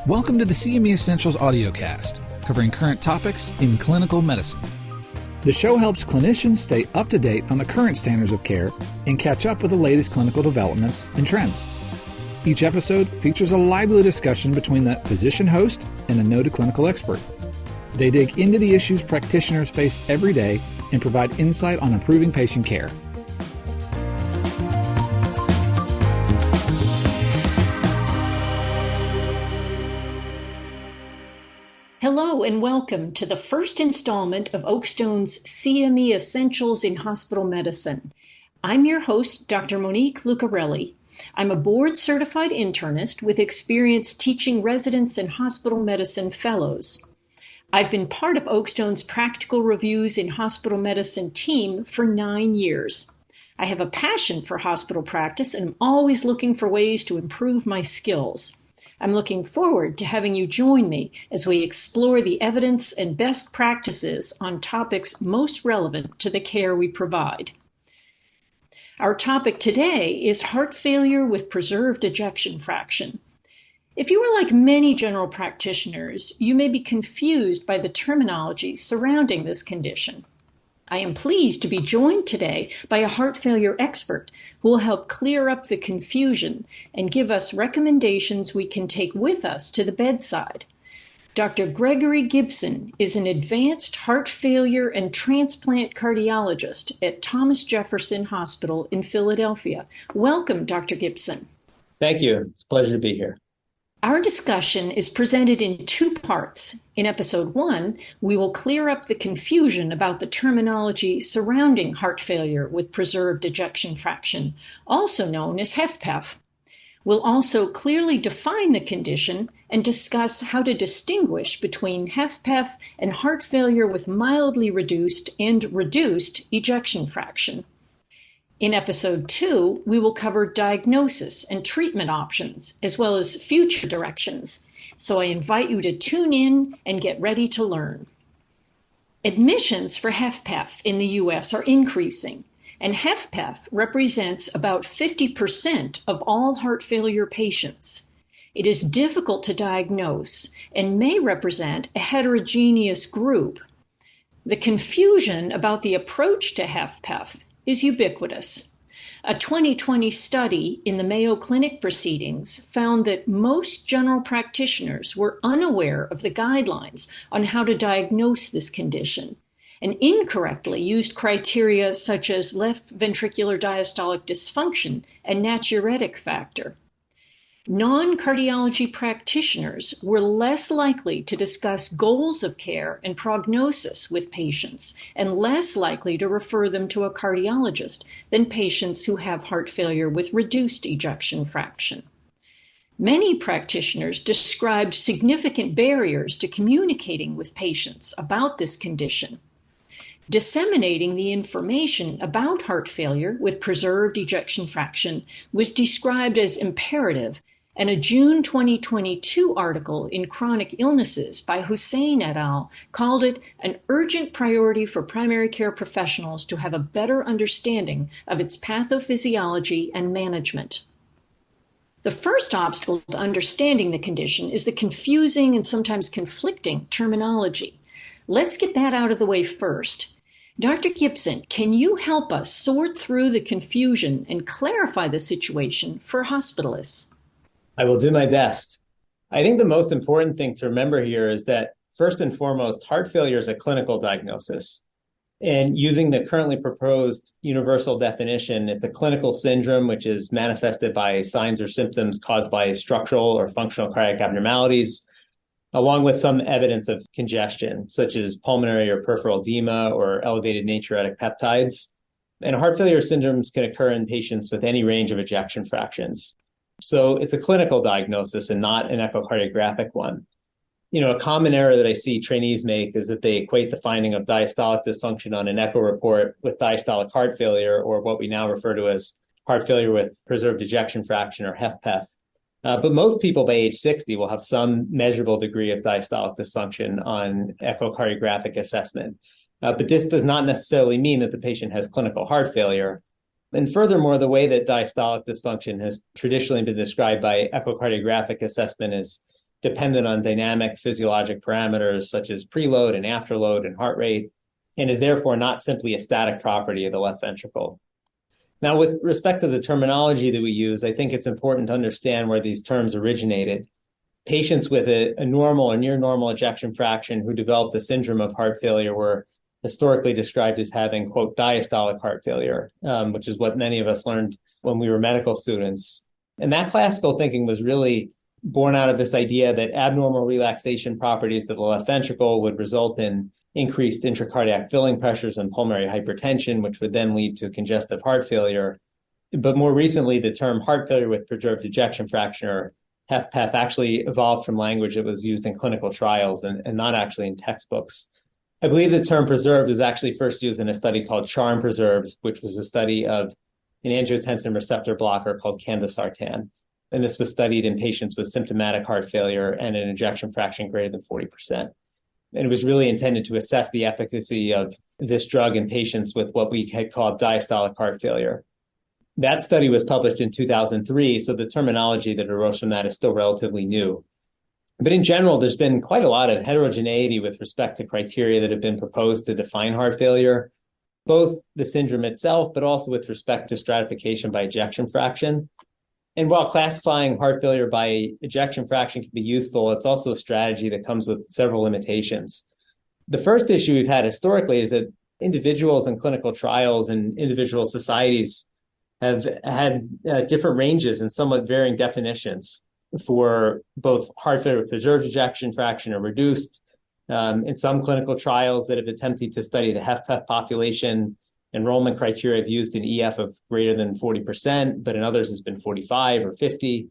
Welcome to the CME Essentials audiocast, covering current topics in clinical medicine. The show helps clinicians stay up to date on the current standards of care and catch up with the latest clinical developments and trends. Each episode features a lively discussion between the physician host and a noted clinical expert. They dig into the issues practitioners face every day and provide insight on improving patient care. Hello and welcome to the first installment of Oakstone's CME Essentials in Hospital Medicine. I'm your host, Dr. Monique Lucarelli. I'm a board-certified internist with experience teaching residents and hospital medicine fellows. I've been part of Oakstone's Practical Reviews in Hospital Medicine team for 9 years. I have a passion for hospital practice and I'm always looking for ways to improve my skills. I'm looking forward to having you join me as we explore the evidence and best practices on topics most relevant to the care we provide. Our topic today is heart failure with preserved ejection fraction. If you are like many general practitioners, you may be confused by the terminology surrounding this condition. I am pleased to be joined today by a heart failure expert who will help clear up the confusion and give us recommendations we can take with us to the bedside. Dr. Gregory Gibson is an advanced heart failure and transplant cardiologist at Thomas Jefferson Hospital in Philadelphia. Welcome, Dr. Gibson. Thank you. It's a pleasure to be here. Our discussion is presented in 2 parts. In episode 1, we will clear up the confusion about the terminology surrounding heart failure with preserved ejection fraction, also known as HFpEF. We'll also clearly define the condition and discuss how to distinguish between HFpEF and heart failure with mildly reduced and reduced ejection fraction. In episode 2, we will cover diagnosis and treatment options, as well as future directions. So I invite you to tune in and get ready to learn. Admissions for HFpEF in the U.S. are increasing, and HFpEF represents about 50% of all heart failure patients. It is difficult to diagnose and may represent a heterogeneous group. The confusion about the approach to HFpEF is ubiquitous. A 2020 study in the Mayo Clinic proceedings found that most general practitioners were unaware of the guidelines on how to diagnose this condition and incorrectly used criteria such as left ventricular diastolic dysfunction and natriuretic factor. Non-cardiology practitioners were less likely to discuss goals of care and prognosis with patients and less likely to refer them to a cardiologist than patients who have heart failure with reduced ejection fraction. Many practitioners described significant barriers to communicating with patients about this condition. Disseminating the information about heart failure with preserved ejection fraction was described as imperative, and a June 2022 article in Chronic Illnesses by Hussein et al. Called it an urgent priority for primary care professionals to have a better understanding of its pathophysiology and management. The first obstacle to understanding the condition is the confusing and sometimes conflicting terminology. Let's get that out of the way first. Dr. Gibson, can you help us sort through the confusion and clarify the situation for hospitalists? I will do my best. I think the most important thing to remember here is that, first and foremost, heart failure is a clinical diagnosis. And using the currently proposed universal definition, it's a clinical syndrome which is manifested by signs or symptoms caused by structural or functional cardiac abnormalities, along with some evidence of congestion, such as pulmonary or peripheral edema or elevated natriuretic peptides. And heart failure syndromes can occur in patients with any range of ejection fractions. So it's a clinical diagnosis and not an echocardiographic one. A common error that I see trainees make is that they equate the finding of diastolic dysfunction on an echo report with diastolic heart failure, or what we now refer to as heart failure with preserved ejection fraction, or HFpEF. But most people by age 60 will have some measurable degree of diastolic dysfunction on echocardiographic assessment. But this does not necessarily mean that the patient has clinical heart failure. And furthermore, the way that diastolic dysfunction has traditionally been described by echocardiographic assessment is dependent on dynamic physiologic parameters such as preload and afterload and heart rate, and is therefore not simply a static property of the left ventricle. Now, with respect to the terminology that we use, I think it's important to understand where these terms originated. Patients with a normal or near normal ejection fraction who developed a syndrome of heart failure were historically described as having, quote, diastolic heart failure, which is what many of us learned when we were medical students. And that classical thinking was really born out of this idea that abnormal relaxation properties of the left ventricle would result in increased intracardiac filling pressures and pulmonary hypertension, which would then lead to congestive heart failure. But more recently, the term heart failure with preserved ejection fraction, or HFpEF, actually evolved from language that was used in clinical trials and not actually in textbooks. I believe the term preserved was actually first used in a study called CHARM Preserved, which was a study of an angiotensin receptor blocker called candesartan. And this was studied in patients with symptomatic heart failure and an ejection fraction greater than 40%. And it was really intended to assess the efficacy of this drug in patients with what we had called diastolic heart failure. That study was published in 2003, so the terminology that arose from that is still relatively new. But in general, there's been quite a lot of heterogeneity with respect to criteria that have been proposed to define heart failure, both the syndrome itself, but also with respect to stratification by ejection fraction. And while classifying heart failure by ejection fraction can be useful, it's also a strategy that comes with several limitations. The first issue we've had historically is that individuals in clinical trials and individual societies have had different ranges and somewhat varying definitions for both heart failure with preserved ejection fraction or reduced. In some clinical trials that have attempted to study the HFpEF population, enrollment criteria have used an EF of greater than 40%, but in others it's been 45 or 50.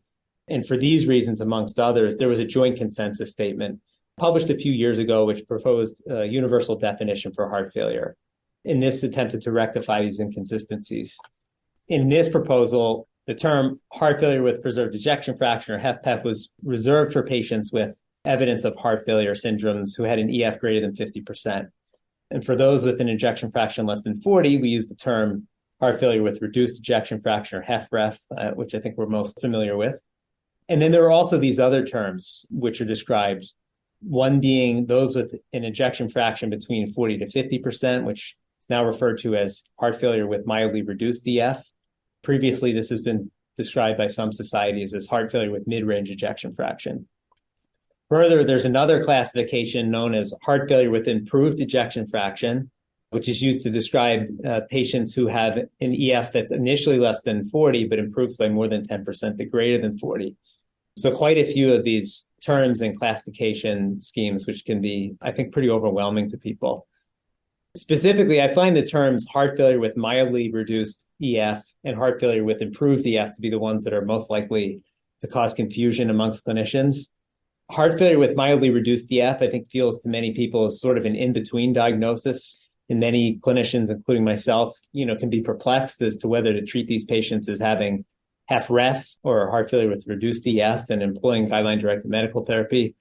And for these reasons, amongst others, there was a joint consensus statement published a few years ago, which proposed a universal definition for heart failure. And this attempted to rectify these inconsistencies. In this proposal, the term heart failure with preserved ejection fraction, or HFpEF, was reserved for patients with evidence of heart failure syndromes who had an EF greater than 50%. And for those with an ejection fraction less than 40, we use the term heart failure with reduced ejection fraction, or HFrEF, which I think we're most familiar with. And then there are also these other terms which are described, one being those with an ejection fraction between 40 to 50%, which is now referred to as heart failure with mildly reduced EF. Previously, this has been described by some societies as heart failure with mid-range ejection fraction. Further, there's another classification known as heart failure with improved ejection fraction, which is used to describe patients who have an EF that's initially less than 40, but improves by more than 10% to greater than 40. So quite a few of these terms and classification schemes, which can be, I think, pretty overwhelming to people. Specifically, I find the terms heart failure with mildly reduced EF and heart failure with improved EF to be the ones that are most likely to cause confusion amongst clinicians. Heart failure with mildly reduced EF, I think, feels to many people as sort of an in-between diagnosis. And many clinicians, including myself, can be perplexed as to whether to treat these patients as having HFrEF or heart failure with reduced EF and employing guideline-directed medical therapy,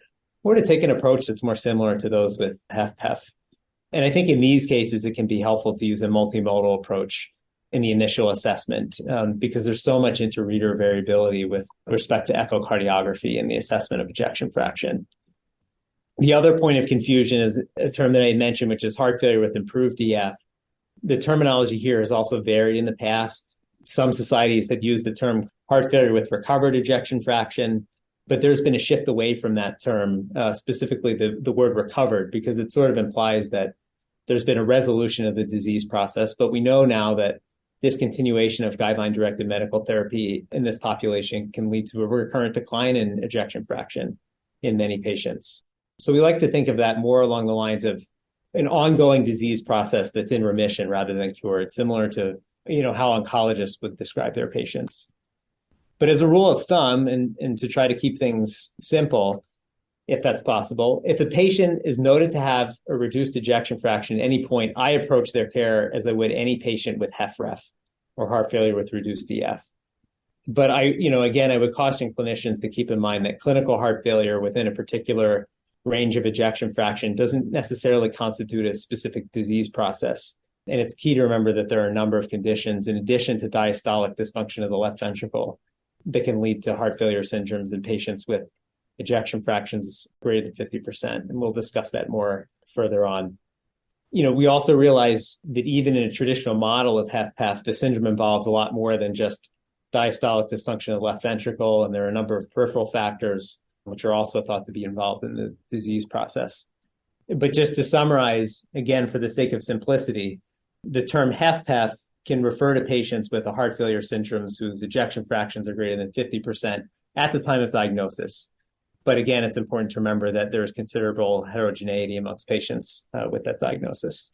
or to take an approach that's more similar to those with HFpEF. And I think in these cases, it can be helpful to use a multimodal approach in the initial assessment because there's so much inter-reader variability with respect to echocardiography and the assessment of ejection fraction. The other point of confusion is a term that I mentioned, which is heart failure with improved EF. The terminology here has also varied in the past. Some societies have used the term heart failure with recovered ejection fraction, but there's been a shift away from that term, specifically the word recovered, because it sort of implies that there's been a resolution of the disease process. But we know now that discontinuation of guideline-directed medical therapy in this population can lead to a recurrent decline in ejection fraction in many patients. So we like to think of that more along the lines of an ongoing disease process that's in remission rather than cured, similar to how oncologists would describe their patients. But as a rule of thumb, and to try to keep things simple, if that's possible, if a patient is noted to have a reduced ejection fraction at any point, I approach their care as I would any patient with HFrEF or heart failure with reduced EF. But I would caution clinicians to keep in mind that clinical heart failure within a particular range of ejection fraction doesn't necessarily constitute a specific disease process. And it's key to remember that there are a number of conditions, in addition to diastolic dysfunction of the left ventricle, that can lead to heart failure syndromes in patients with ejection fractions greater than 50%. And we'll discuss that more further on. We also realize that even in a traditional model of HFpEF, the syndrome involves a lot more than just diastolic dysfunction of the left ventricle, and there are a number of peripheral factors which are also thought to be involved in the disease process. But just to summarize, again, for the sake of simplicity, the term HFpEF can refer to patients with a heart failure syndromes whose ejection fractions are greater than 50% at the time of diagnosis. But again, it's important to remember that there is considerable heterogeneity amongst patients with that diagnosis.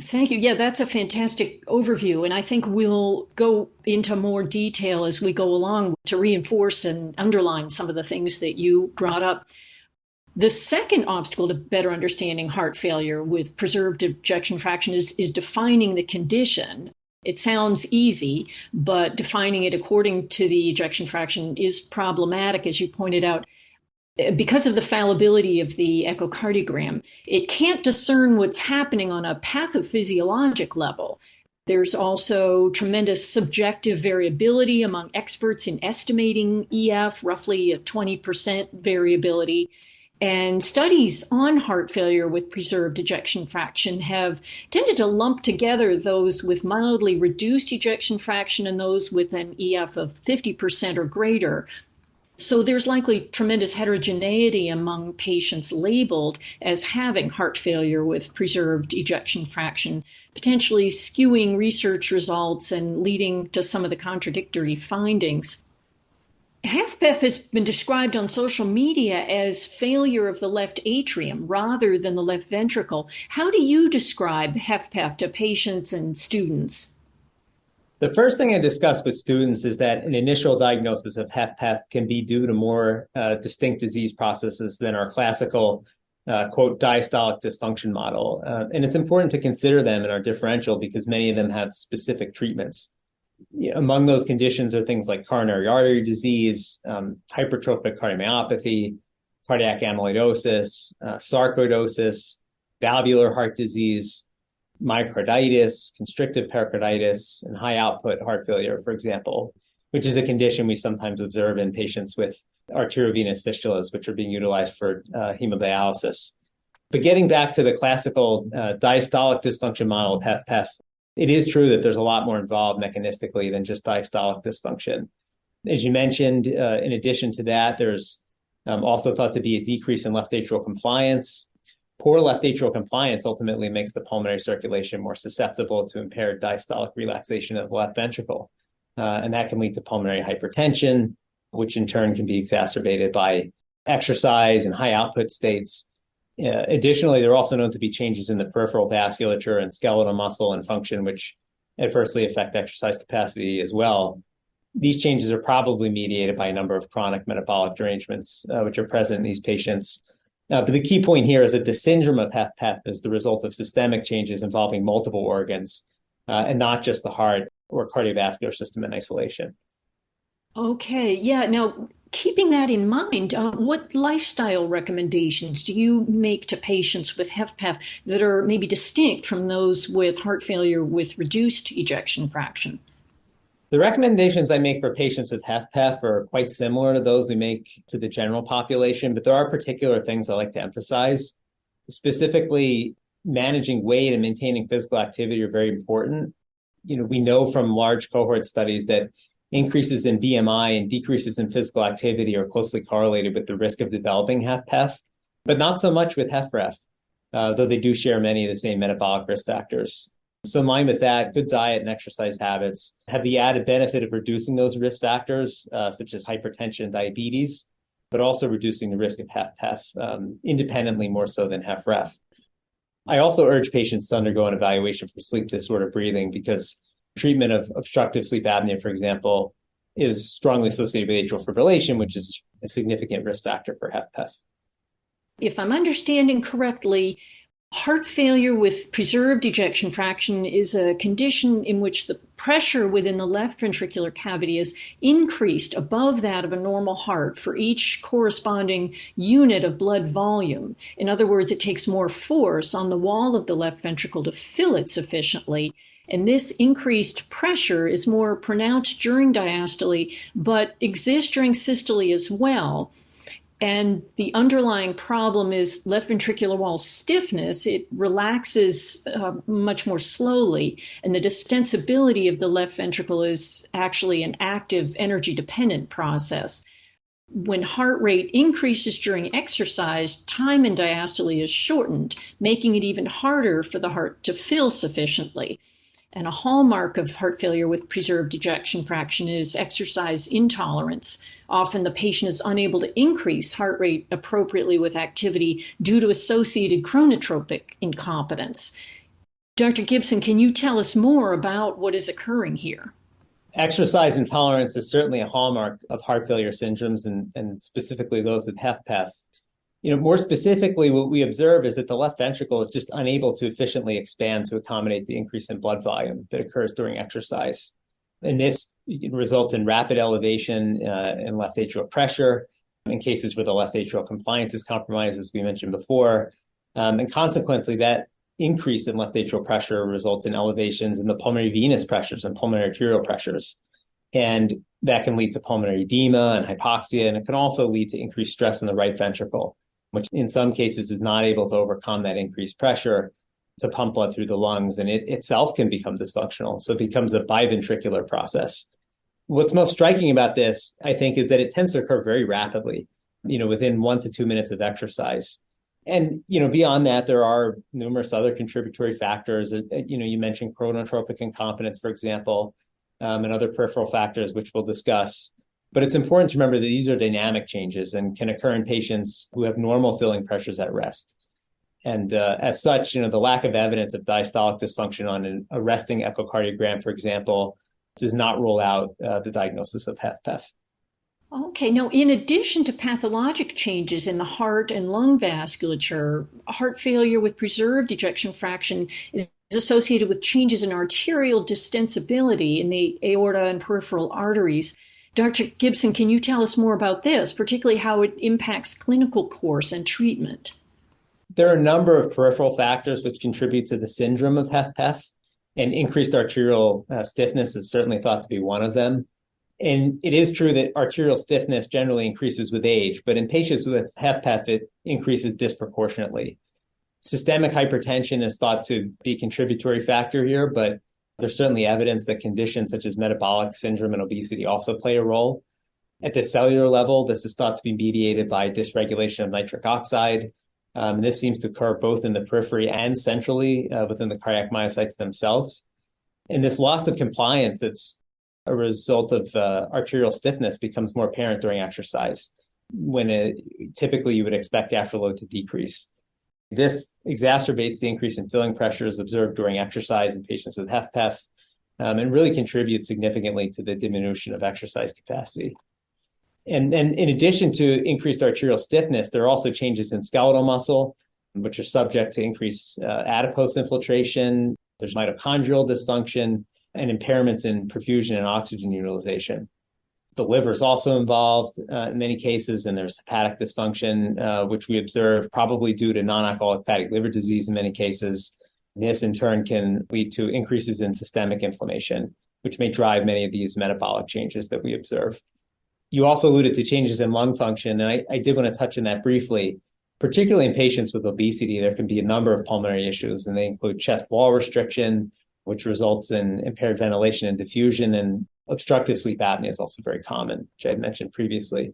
Thank you. Yeah, that's a fantastic overview. And I think we'll go into more detail as we go along to reinforce and underline some of the things that you brought up. The second obstacle to better understanding heart failure with preserved ejection fraction is defining the condition. It sounds easy, but defining it according to the ejection fraction is problematic, as you pointed out. Because of the fallibility of the echocardiogram, it can't discern what's happening on a pathophysiologic level. There's also tremendous subjective variability among experts in estimating EF, roughly a 20% variability. And studies on heart failure with preserved ejection fraction have tended to lump together those with mildly reduced ejection fraction and those with an EF of 50% or greater. So there's likely tremendous heterogeneity among patients labeled as having heart failure with preserved ejection fraction, potentially skewing research results and leading to some of the contradictory findings. HFpEF has been described on social media as failure of the left atrium rather than the left ventricle. How do you describe HFpEF to patients and students? The first thing I discuss with students is that an initial diagnosis of HFpEF can be due to more distinct disease processes than our classical, quote, diastolic dysfunction model. And it's important to consider them in our differential because many of them have specific treatments. Among those conditions are things like coronary artery disease, hypertrophic cardiomyopathy, cardiac amyloidosis, sarcoidosis, valvular heart disease, myocarditis, constrictive pericarditis, and high output heart failure, for example, which is a condition we sometimes observe in patients with arteriovenous fistulas, which are being utilized for hemodialysis. But getting back to the classical diastolic dysfunction model of HFpEF, it is true that there's a lot more involved mechanistically than just diastolic dysfunction. As you mentioned, in addition to that, there's also thought to be a decrease in left atrial compliance. Poor left atrial compliance ultimately makes the pulmonary circulation more susceptible to impaired diastolic relaxation of the left ventricle. And that can lead to pulmonary hypertension, which in turn can be exacerbated by exercise and high output states. Additionally, there are also known to be changes in the peripheral vasculature and skeletal muscle and function, which adversely affect exercise capacity as well. These changes are probably mediated by a number of chronic metabolic derangements, which are present in these patients. But the key point here is that the syndrome of HFpEF is the result of systemic changes involving multiple organs and not just the heart or cardiovascular system in isolation. Okay, yeah. Now, keeping that in mind, what lifestyle recommendations do you make to patients with HFpEF that are maybe distinct from those with heart failure with reduced ejection fraction? The recommendations I make for patients with HFpEF are quite similar to those we make to the general population, but there are particular things I like to emphasize. Specifically, managing weight and maintaining physical activity are very important. We know from large cohort studies that increases in BMI and decreases in physical activity are closely correlated with the risk of developing HFpEF, but not so much with HFrEF, though they do share many of the same metabolic risk factors. So in line with that, good diet and exercise habits have the added benefit of reducing those risk factors, such as hypertension and diabetes, but also reducing the risk of HFpEF independently more so than HFrEF. I also urge patients to undergo an evaluation for sleep disorder breathing because treatment of obstructive sleep apnea, for example, is strongly associated with atrial fibrillation, which is a significant risk factor for HFpEF. If I'm understanding correctly, heart failure with preserved ejection fraction is a condition in which the pressure within the left ventricular cavity is increased above that of a normal heart for each corresponding unit of blood volume. In other words, it takes more force on the wall of the left ventricle to fill it sufficiently. And this increased pressure is more pronounced during diastole, but exists during systole as well. And the underlying problem is left ventricular wall stiffness. It relaxes much more slowly. And the distensibility of the left ventricle is actually an active energy dependent process. When heart rate increases during exercise, time in diastole is shortened, making it even harder for the heart to fill sufficiently. And a hallmark of heart failure with preserved ejection fraction is exercise intolerance. Often the patient is unable to increase heart rate appropriately with activity due to associated chronotropic incompetence. Dr. Gibson, can you tell us more about what is occurring here? Exercise intolerance is certainly a hallmark of heart failure syndromes and specifically those with HFpEF. More specifically, what we observe is that the left ventricle is just unable to efficiently expand to accommodate the increase in blood volume that occurs during exercise. And this results in rapid elevation in left atrial pressure in cases where the left atrial compliance is compromised, as we mentioned before. And consequently, that increase in left atrial pressure results in elevations in the pulmonary venous pressures and pulmonary arterial pressures. And that can lead to pulmonary edema and hypoxia, and it can also lead to increased stress in the right ventricle, which in some cases is not able to overcome that increased pressure to pump blood through the lungs, and it itself can become dysfunctional. So it becomes a biventricular process. What's most striking about this, I think, is that it tends to occur very rapidly, within 1 to 2 minutes of exercise. And, beyond that, there are numerous other contributory factors. You mentioned chronotropic incompetence, for example, and other peripheral factors, which we'll discuss. But it's important to remember that these are dynamic changes and can occur in patients who have normal filling pressures at rest. And as such, the lack of evidence of diastolic dysfunction on a resting echocardiogram, for example, does not rule out the diagnosis of HFpEF. Okay, now in addition to pathologic changes in the heart and lung vasculature, heart failure with preserved ejection fraction is associated with changes in arterial distensibility in the aorta and peripheral arteries. Dr. Gibson, can you tell us more about this, particularly how it impacts clinical course and treatment? There are a number of peripheral factors which contribute to the syndrome of HFpEF, and increased arterial stiffness is certainly thought to be one of them. And it is true that arterial stiffness generally increases with age, but in patients with HFpEF, it increases disproportionately. Systemic hypertension is thought to be a contributory factor here, but there's certainly evidence that conditions such as metabolic syndrome and obesity also play a role. At the cellular level, this is thought to be mediated by dysregulation of nitric oxide. This seems to occur both in the periphery and centrally within the cardiac myocytes themselves. And this loss of compliance that's a result of arterial stiffness becomes more apparent during exercise, when typically you would expect afterload to decrease. This exacerbates the increase in filling pressures observed during exercise in patients with HFpEF, and really contributes significantly to the diminution of exercise capacity. And then in addition to increased arterial stiffness, there are also changes in skeletal muscle, which are subject to increased adipose infiltration. There's mitochondrial dysfunction and impairments in perfusion and oxygen utilization. The liver is also involved in many cases, and there's hepatic dysfunction, which we observe probably due to non-alcoholic fatty liver disease in many cases. This, in turn, can lead to increases in systemic inflammation, which may drive many of these metabolic changes that we observe. You also alluded to changes in lung function, and I did want to touch on that briefly. Particularly in patients with obesity, there can be a number of pulmonary issues, and they include chest wall restriction, which results in impaired ventilation and diffusion, and obstructive sleep apnea is also very common, which I had mentioned previously.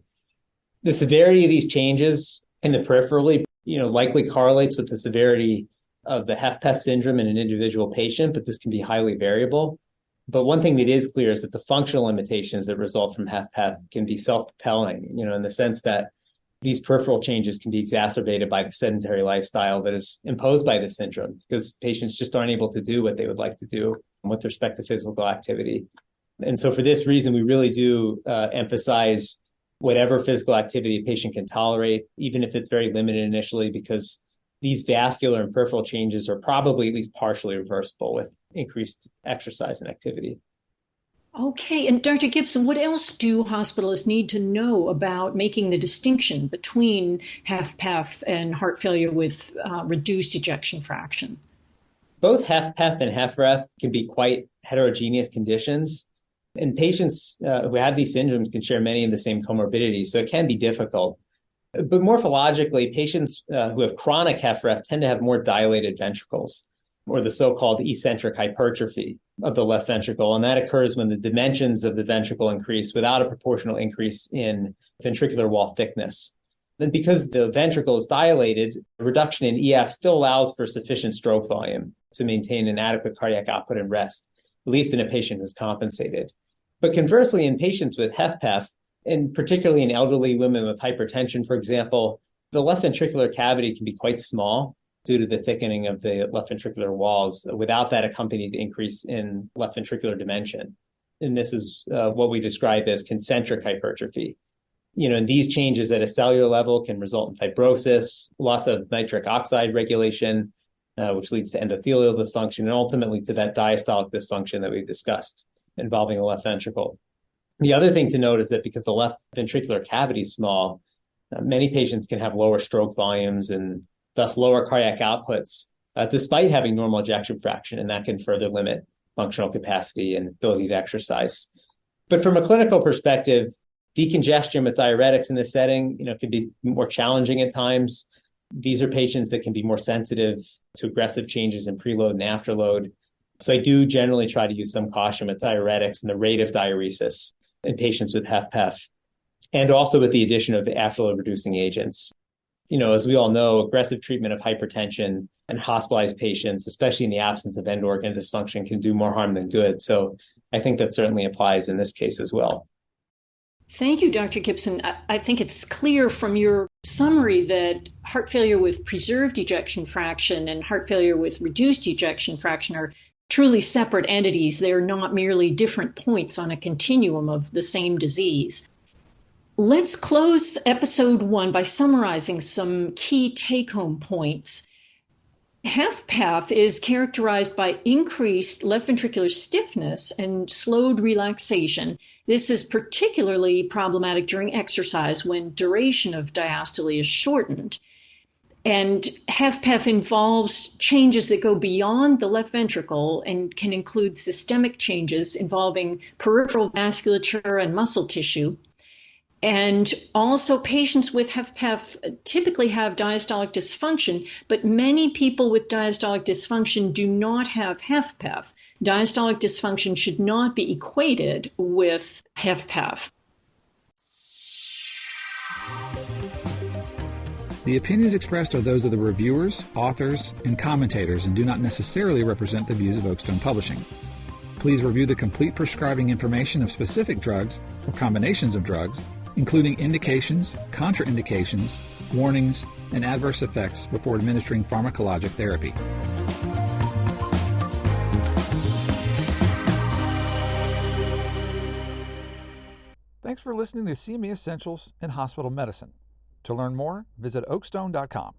The severity of these changes in the peripherally, likely correlates with the severity of the HFpEF syndrome in an individual patient, but this can be highly variable. But one thing that is clear is that the functional limitations that result from HFpEF can be self-propelling, in the sense that these peripheral changes can be exacerbated by the sedentary lifestyle that is imposed by the syndrome, because patients just aren't able to do what they would like to do with respect to physical activity. And so for this reason, we really do emphasize whatever physical activity a patient can tolerate, even if it's very limited initially, because these vascular and peripheral changes are probably at least partially reversible with increased exercise and activity. Okay, and Dr. Gibson, what else do hospitalists need to know about making the distinction between HFpEF and heart failure with reduced ejection fraction? Both HFpEF and HFrEF can be quite heterogeneous conditions, and patients who have these syndromes can share many of the same comorbidities, so it can be difficult. But morphologically, patients who have chronic HFrEF tend to have more dilated ventricles, or the so-called eccentric hypertrophy of the left ventricle. And that occurs when the dimensions of the ventricle increase without a proportional increase in ventricular wall thickness. Then because the ventricle is dilated, a reduction in EF still allows for sufficient stroke volume to maintain an adequate cardiac output and rest, at least in a patient who's compensated. But conversely, in patients with HFpEF, and particularly in elderly women with hypertension, for example, the left ventricular cavity can be quite small due to the thickening of the left ventricular walls without that accompanied increase in left ventricular dimension. And this is what we describe as concentric hypertrophy. And these changes at a cellular level can result in fibrosis, loss of nitric oxide regulation, which leads to endothelial dysfunction, and ultimately to that diastolic dysfunction that we've discussed involving the left ventricle. The other thing to note is that because the left ventricular cavity is small, many patients can have lower stroke volumes and thus lower cardiac outputs, despite having normal ejection fraction, and that can further limit functional capacity and ability to exercise. But from a clinical perspective, decongestion with diuretics in this setting, can be more challenging at times. These are patients that can be more sensitive to aggressive changes in preload and afterload. So I do generally try to use some caution with diuretics and the rate of diuresis in patients with HFpEF, and also with the addition of afterload reducing agents. As we all know, aggressive treatment of hypertension and hospitalized patients, especially in the absence of end organ dysfunction, can do more harm than good. So I think that certainly applies in this case as well. Thank you, Dr. Gibson. I think it's clear from your summary that heart failure with preserved ejection fraction and heart failure with reduced ejection fraction are truly separate entities. They're not merely different points on a continuum of the same disease. Let's close episode 1 by summarizing some key take-home points. HFpEF is characterized by increased left ventricular stiffness and slowed relaxation. This is particularly problematic during exercise when duration of diastole is shortened. And HFpEF involves changes that go beyond the left ventricle and can include systemic changes involving peripheral vasculature and muscle tissue. And also patients with HFpEF typically have diastolic dysfunction, but many people with diastolic dysfunction do not have HFpEF. Diastolic dysfunction should not be equated with HFpEF. The opinions expressed are those of the reviewers, authors, and commentators and do not necessarily represent the views of Oakstone Publishing. Please review the complete prescribing information of specific drugs or combinations of drugs, including indications, contraindications, warnings, and adverse effects before administering pharmacologic therapy. Thanks for listening to CME Essentials in Hospital Medicine. To learn more, visit oakstone.com.